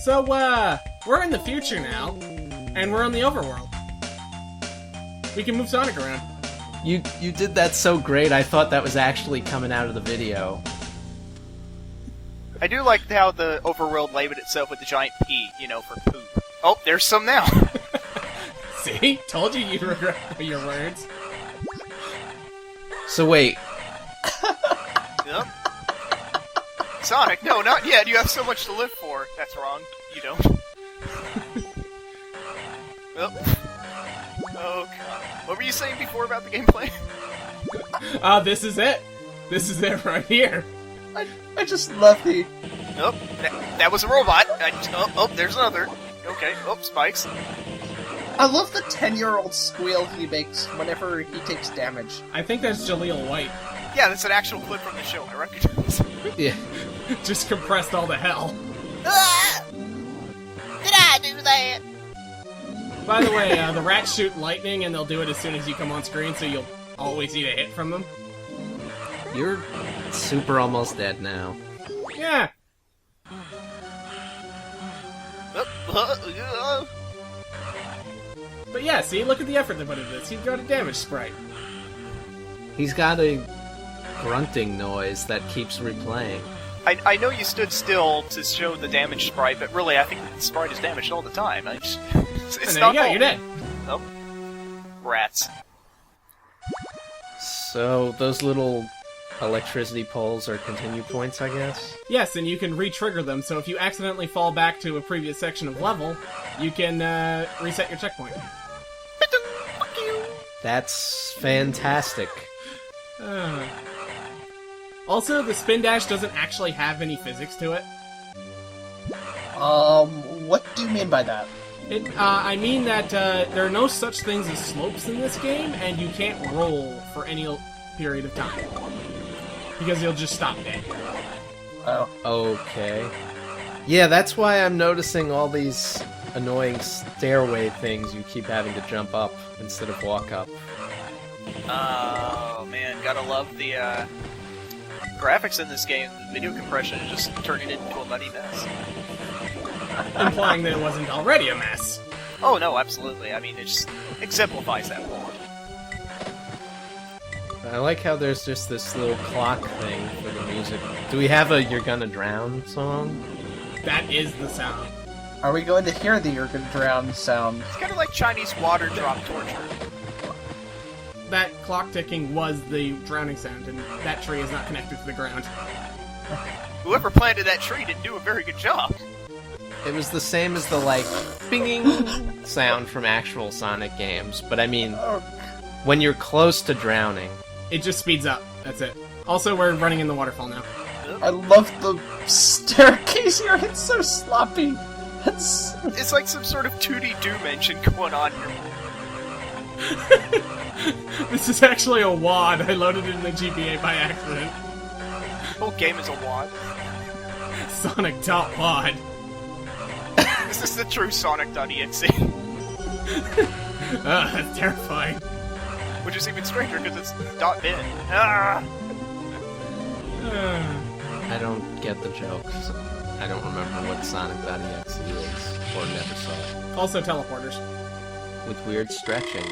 So, we're in the future now, and we're on the overworld. We can move Sonic around. You did that so great, I thought that was actually coming out of the video. I do like how the overworld labeled itself with the giant P, for poop. Oh, there's some now. See? Told you you'd regret your words. So wait. Yep. Sonic, no, not yet. You have so much to live for. That's wrong. You don't. Oh, God. What were you saying before about the gameplay? This is it. This is it right here. I just love the... Nope, that was a robot. There's another. Okay, spikes. I love the 10-year-old squeal he makes whenever he takes damage. I think that's Jaleel White. Yeah, that's an actual clip from the show. I recognize it. Yeah. Just compressed all to hell. Ah! Did I do that? By the way, the rats shoot lightning, and they'll do it as soon as you come on screen, so you'll always eat a hit from them. You're super almost dead now. Yeah. But yeah, see, look at the effort they put into this. He's got a damage sprite. He's got a grunting noise that keeps replaying. I know you stood still to show the damage sprite, but really, I think the sprite is damaged all the time. It's And not there you go, you're dead. Nope. Rats. So, those little electricity poles are continue points, I guess? Yes, and you can re-trigger them, so if you accidentally fall back to a previous section of level, you can reset your checkpoint. Fuck you. That's fantastic. Also, the spin dash doesn't actually have any physics to it. What do you mean by that? I mean that there are no such things as slopes in this game, and you can't roll for any period of time. Because you'll just stop dead. Oh. Okay. Yeah, that's why I'm noticing all these annoying stairway things you keep having to jump up instead of walk up. Oh, man, gotta love the graphics in this game. The video compression is just turning it into a muddy mess. Implying that it wasn't already a mess. Oh, no, absolutely. I mean, it just exemplifies that point. I like how there's just this little clock thing for the music. Do we have a You're Gonna Drown song? That is the sound. Are we going to hear the You're Gonna Drown sound? It's kind of like Chinese water drop torture. That clock ticking was the drowning sound, and that tree is not connected to the ground. Whoever planted that tree didn't do a very good job. It was the same as the, like, binging sound from actual Sonic games, but I mean, when you're close to drowning. It just speeds up. That's it. Also, we're running in the waterfall now. I love the staircase here. It's so sloppy. It's like some sort of 2D Doom engine going on here. This is actually a WAD. I loaded it in the GBA by accident. The whole game is a wad. Sonic.wad. This is the true Sonic.exe. That's terrifying. Which is even stranger because it's .bin. Ah! I don't get the jokes. I don't remember what Sonic.exe is, or never saw it. Also teleporters. With weird stretching.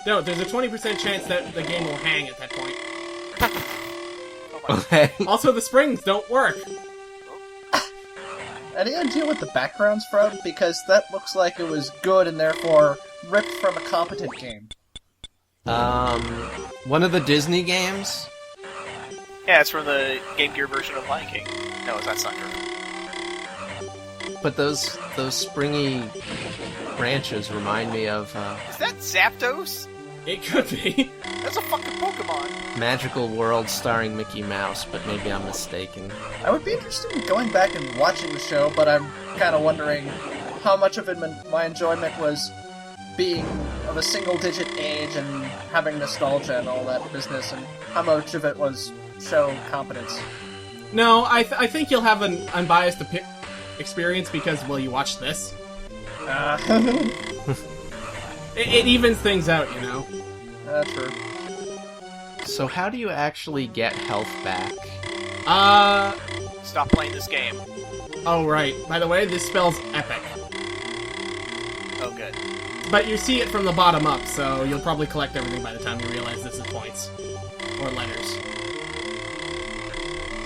No, there's a 20% chance that the game will hang at that point. Okay. Also, the springs don't work. Any idea what the background's from? Because that looks like it was good and therefore ripped from a competent game. One of the Disney games? Yeah, it's from the Game Gear version of Lion King. No, that's not true. But those springy branches remind me of, Is that Zapdos? It could be. That's a fucking Pokemon. Magical World starring Mickey Mouse, but maybe I'm mistaken. I would be interested in going back and watching the show, but I'm kind of wondering how much of it my enjoyment was being of a single-digit age and having nostalgia and all that business, and how much of it was show competence. No, I think you'll have an unbiased experience because, well, you watched this. It evens things out, you know? True. So how do you actually get health back? Stop playing this game. Oh, right. By the way, this spells epic. Oh, good. But you see it from the bottom up, so you'll probably collect everything by the time you realize this is points. Or letters.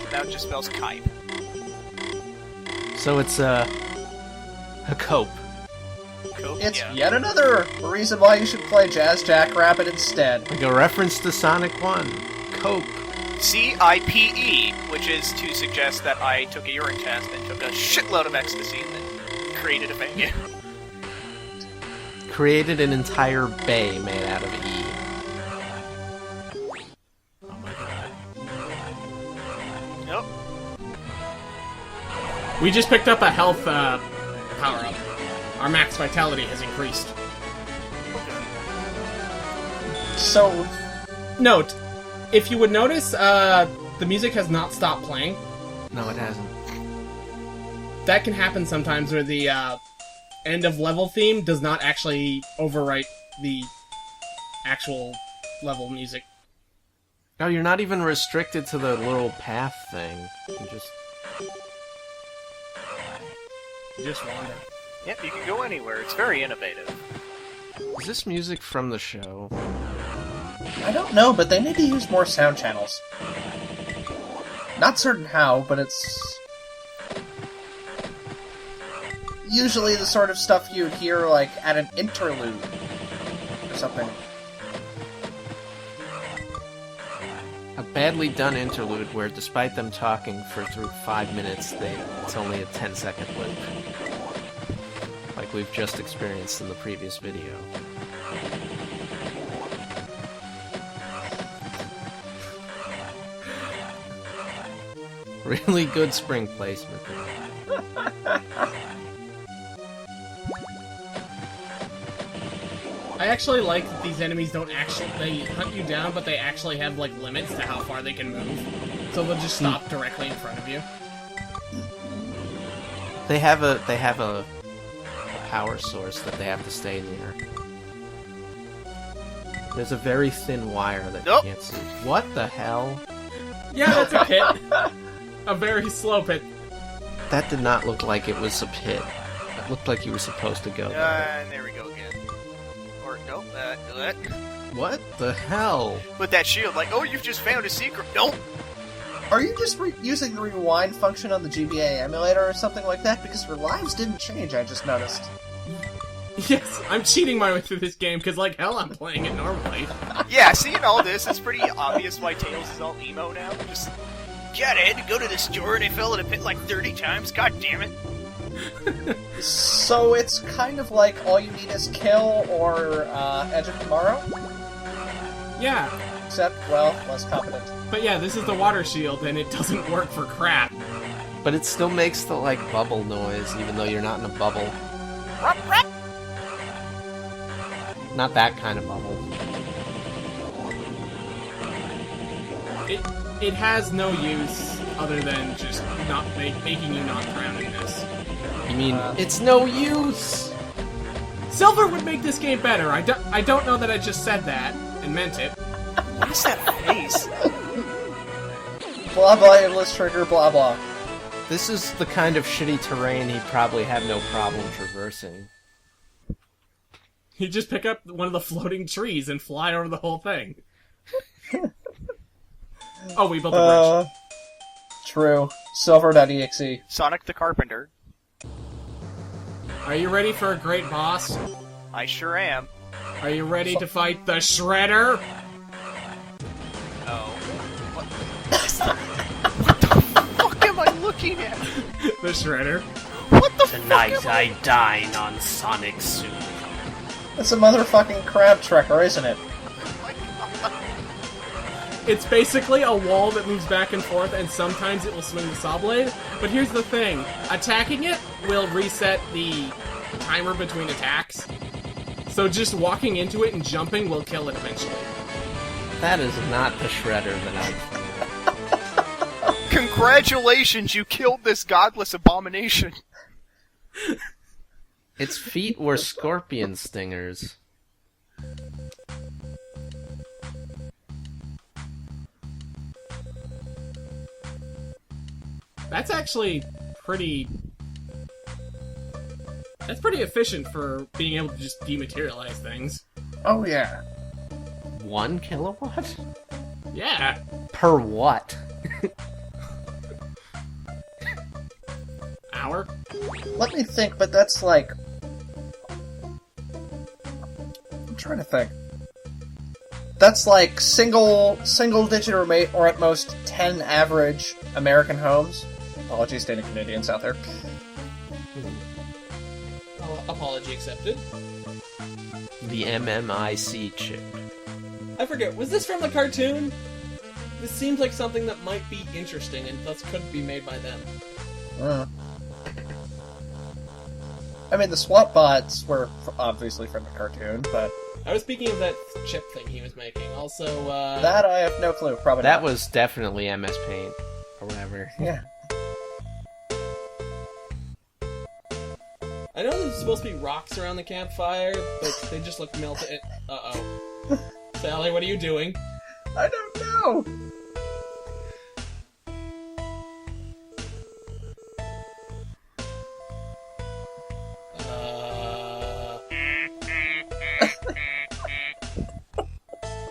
So now it just spells kite. So it's a cope. Cool. It's Yeah. yet another reason why you should play Jazz Jackrabbit instead. Like a reference to Sonic 1. Cope. CIPE, which is to suggest that I took a urine test and took a shitload of ecstasy and then created a thing. Created an entire bay made out of E. Oh my god. Nope. We just picked up a health power-up. Our max vitality has increased. So, Note, if you would notice, the music has not stopped playing. No, it hasn't. That can happen sometimes where the end of level theme does not actually overwrite the actual level music. Oh, you're not even restricted to the little path thing. You Just wander. Yep, you can go anywhere. It's very innovative. Is this music from the show? I don't know, but they need to use more sound channels. Not certain how, but it's usually the sort of stuff you'd hear, like, at an interlude or something. A badly done interlude where, despite them talking for through 5 minutes, it's only a 10-second loop. Like we've just experienced in the previous video. Really good spring placement. I actually like that these enemies don't actually... They hunt you down, but they actually have, like, limits to how far they can move. So they'll just stop directly in front of you. They have a power source that they have to stay near. There's a very thin wire that Nope. you can't see. What the hell? Yeah, it's a pit. A very slow pit. That did not look like it was a pit. It looked like you were supposed to go there. And there we go again. Or, nope, that. What the hell? With that shield, like, oh, you've just found a secret. Nope. Are you just using the rewind function on the GBA emulator or something like that? Because your lives didn't change, I just noticed. Yes, I'm cheating my way through this game, because like hell I'm playing it normally. Yeah, seeing all this, it's pretty obvious why Tails is all emo now. Just, God, I had to go to the store and I fell in a pit like 30 times. God damn it. So it's kind of like All You Need Is Kill or Edge of Tomorrow? Yeah, Except, well, less competent. but yeah, this is the water shield, and it doesn't work for crap. But it still makes the, like, bubble noise, even though you're not in a bubble. Not that kind of bubble. It has no use other than just not making you not drown in this. You mean, it's no use! Silver would make this game better. I don't know that I just said that and meant it. What is that face? Blah blah, endless trigger, blah blah. This is the kind of shitty terrain he'd probably have no problem traversing. You just pick up one of the floating trees and fly over the whole thing. Oh, we built a bridge. True. Silver.exe. Sonic the Carpenter. Are you ready for a great boss? I sure am. Are you ready to fight the Shredder? Oh. What the fuck am I looking at? The Shredder. What the Tonight fuck am I dine on Sonic Soup. It's a motherfucking crab trekker, isn't it? It's basically a wall that moves back and forth, and sometimes it will swing the saw blade. But here's the thing. Attacking it will reset the timer between attacks. So just walking into it and jumping will kill it eventually. That is not the Shredder that Congratulations, you killed this godless abomination. Its feet were scorpion stingers. That's actually pretty... That's pretty efficient for being able to just dematerialize things. Oh, yeah. 1 kilowatt? Yeah. Per what? Hour? Let me think, but that's like... I'm trying to think. That's like single digit or at most 10 average American homes. Apologies to any Canadians out there. Apology accepted. The MMIC chip. I forget, was this from the cartoon? This seems like something that might be interesting and thus could be made by them. I mean, the SWAT bots were obviously from the cartoon, but... I was speaking of that chip thing he was making. Also, That I have no clue. Probably That not. was definitely MS Paint. Or whatever. Yeah. I know there's supposed to be rocks around the campfire, but they just look melted. Uh-oh. Sally, what are you doing? I don't know!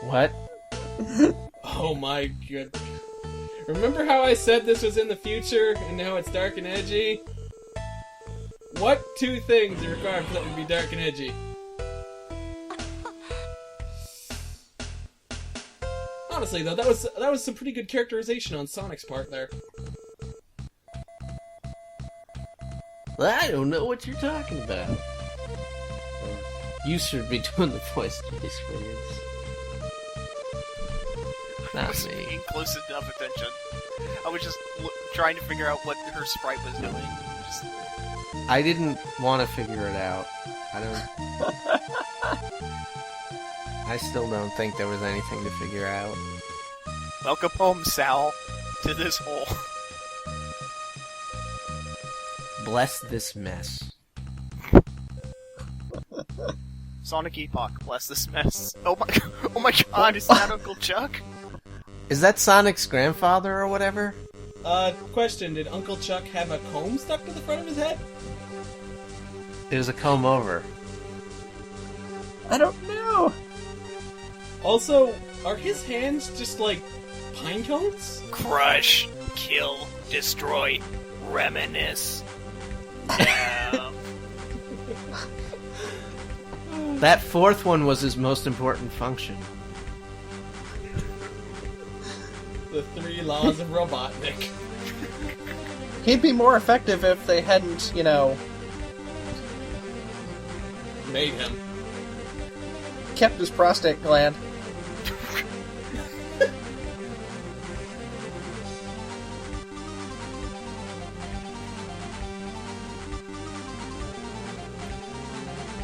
What? Oh my god. Remember how I said this was in the future, and now it's dark and edgy? What 2 things are required for that to be dark and edgy? Honestly, though, that was some pretty good characterization on Sonic's part there. I don't know what you're talking about. You should be doing the voice experience. I Not wasn't me. paying close enough attention. I was just trying to figure out what her sprite was doing. Just... I didn't want to figure it out. I still don't think there was anything to figure out. Welcome home, Sal, to this hole. Bless this mess. Sonic Epoch, bless this mess. Oh my god, is that Uncle Chuck? Is that Sonic's grandfather or whatever? Question, did Uncle Chuck have a comb stuck to the front of his head? It was a comb over. I don't know! Also, are his hands just like pine cones? Crush, kill, destroy, reminisce. That 4th one was his most important function. The 3 laws of Robotnik. He'd be more effective if they hadn't, Made him. kept his prostate gland.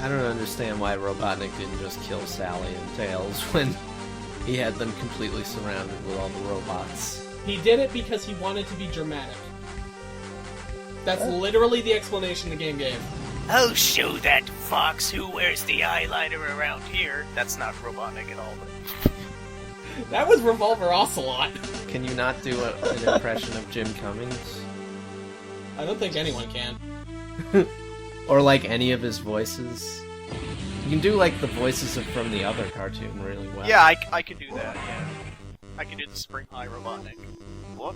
I don't understand why Robotnik didn't just kill Sally and Tails when he had them completely surrounded with all the robots. He did it because he wanted to be dramatic. That's literally the explanation the game gave. I'll show that fox who wears the eyeliner around here. That's not Robotnik at all, but... That was Revolver Ocelot. Can you not do an impression of Jim Cummings? I don't think anyone can. Or like any of his voices? You can do like the voices from the other cartoon really well. Yeah, I can do that, yeah. I can do the Spring High Robotnik. What?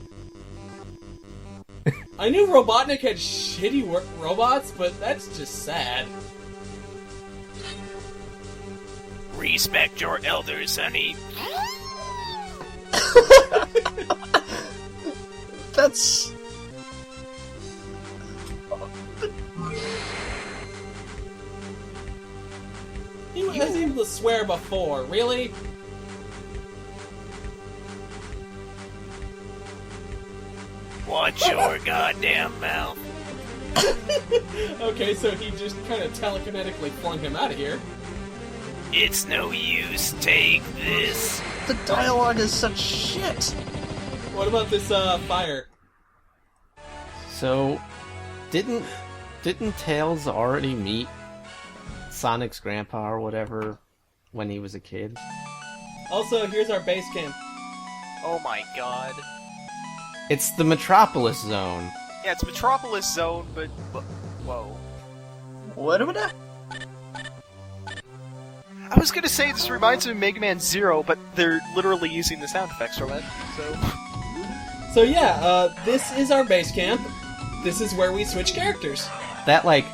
I knew Robotnik had shitty robots, but that's just sad. Respect your elders, honey. That's... He wasn't able to swear before, really? Watch your goddamn mouth. Okay, so he just kind of telekinetically flung him out of here. It's no use, take this. The dialogue is such shit! What about this, fire? So, didn't Tails already meet Sonic's grandpa or whatever when he was a kid? Also, here's our base camp. Oh my god. It's the Metropolis Zone. Yeah, it's Metropolis Zone, but whoa. What would I? I was gonna say this reminds me of Mega Man Zero, but they're literally using the sound effects from it. So yeah, this is our base camp. This is where we switch characters. That, like,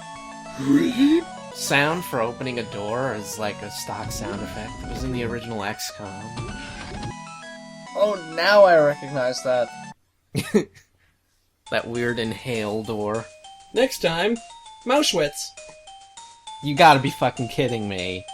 sound for opening a door is like a stock sound effect. It was in the original XCOM. Oh, now I recognize that. That weird inhale door. Next time, Mauschwitz. You gotta be fucking kidding me.